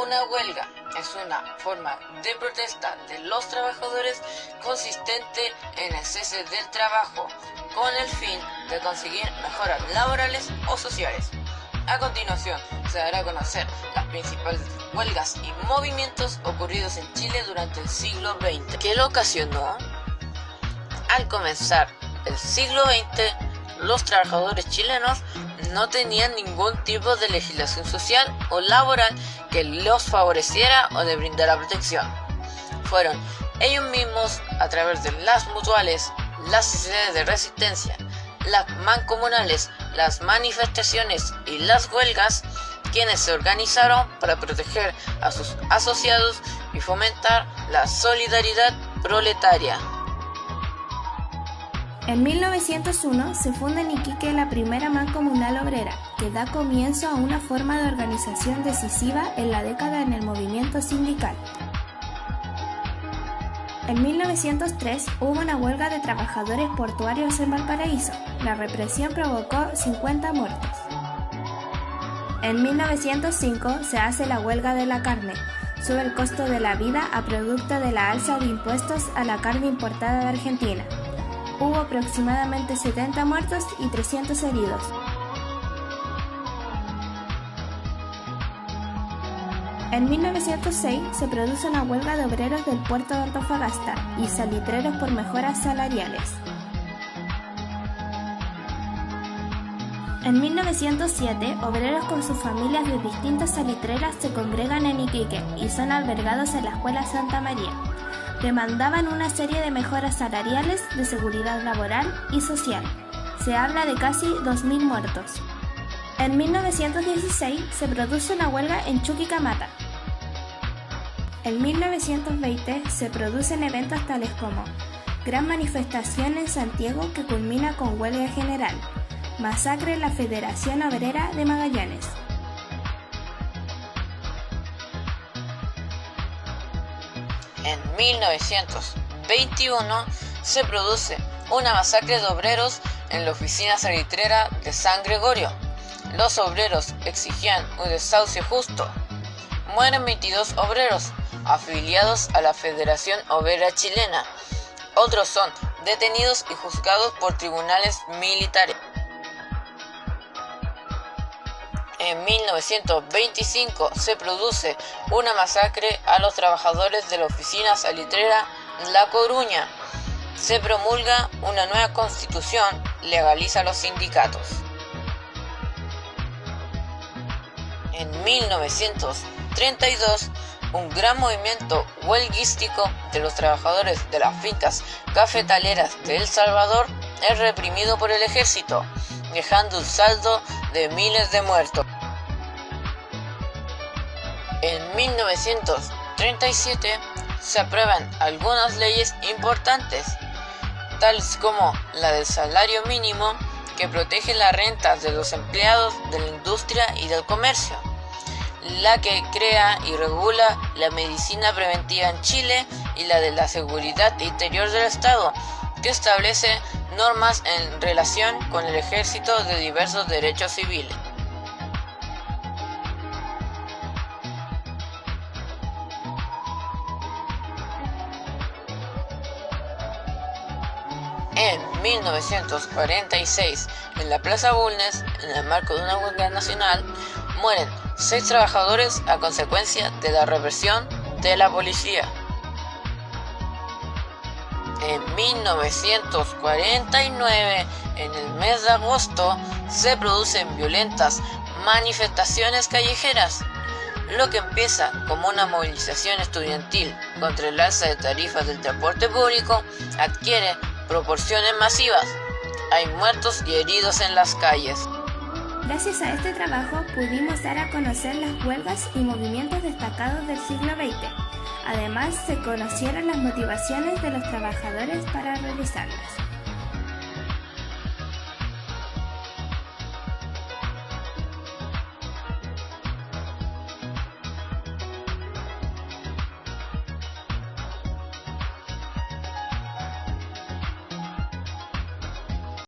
Una huelga es una forma de protesta de los trabajadores consistente en el cese del trabajo con el fin de conseguir mejoras laborales o sociales. A continuación se dará a conocer las principales huelgas y movimientos ocurridos en Chile durante el siglo XX. ¿Qué lo ocasionó? Al comenzar el siglo XX, los trabajadores chilenos no tenían ningún tipo de legislación social o laboral que los favoreciera o les brindara protección. Fueron ellos mismos, a través de las mutuales, las sociedades de resistencia, las mancomunales, las manifestaciones y las huelgas, quienes se organizaron para proteger a sus asociados y fomentar la solidaridad proletaria. En 1901 se funda en Iquique la primera mancomunal obrera, que da comienzo a una forma de organización decisiva en la década en el movimiento sindical. En 1903 hubo una huelga de trabajadores portuarios en Valparaíso. La represión provocó 50 muertos. En 1905 se hace la huelga de la carne. Sube el costo de la vida a producto de la alza de impuestos a la carne importada de Argentina. Hubo aproximadamente 70 muertos y 300 heridos. En 1906 se produce una huelga de obreros del puerto de Antofagasta y salitreros por mejoras salariales. En 1907, obreros con sus familias de distintas salitreras se congregan en Iquique y son albergados en la Escuela Santa María. Demandaban una serie de mejoras salariales, de seguridad laboral y social. Se habla de casi 2.000 muertos. En 1916 se produce una huelga en Chuquicamata. En 1920 se producen eventos tales como gran manifestación en Santiago que culmina con huelga general, masacre en la Federación Obrera de Magallanes. En 1921 se produce una masacre de obreros en la oficina salitrera de San Gregorio. Los obreros exigían un desahucio justo. Mueren 22 obreros afiliados a la Federación Obrera Chilena. Otros son detenidos y juzgados por tribunales militares. En 1925 se produce una masacre a los trabajadores de la oficina salitrera La Coruña. Se promulga una nueva constitución, legaliza los sindicatos. En 1932, un gran movimiento huelguístico de los trabajadores de las fincas cafetaleras de El Salvador es reprimido por el ejército, dejando un saldo de miles de muertos. En 1937 se aprueban algunas leyes importantes, tales como la del salario mínimo, que protege las rentas de los empleados de la industria y del comercio, la que crea y regula la medicina preventiva en Chile y la de la seguridad interior del Estado, que establece normas en relación con el ejercicio de diversos derechos civiles. En 1946, en la Plaza Bulnes, en el marco de una huelga nacional, mueren 6 trabajadores a consecuencia de la represión de la policía. En 1949, en el mes de agosto, se producen violentas manifestaciones callejeras. Lo que empieza como una movilización estudiantil contra el alza de tarifas del transporte público adquiere proporciones masivas. Hay muertos y heridos en las calles. Gracias a este trabajo pudimos dar a conocer las huelgas y movimientos destacados del siglo XX. Además, se conocieron las motivaciones de los trabajadores para realizarlas.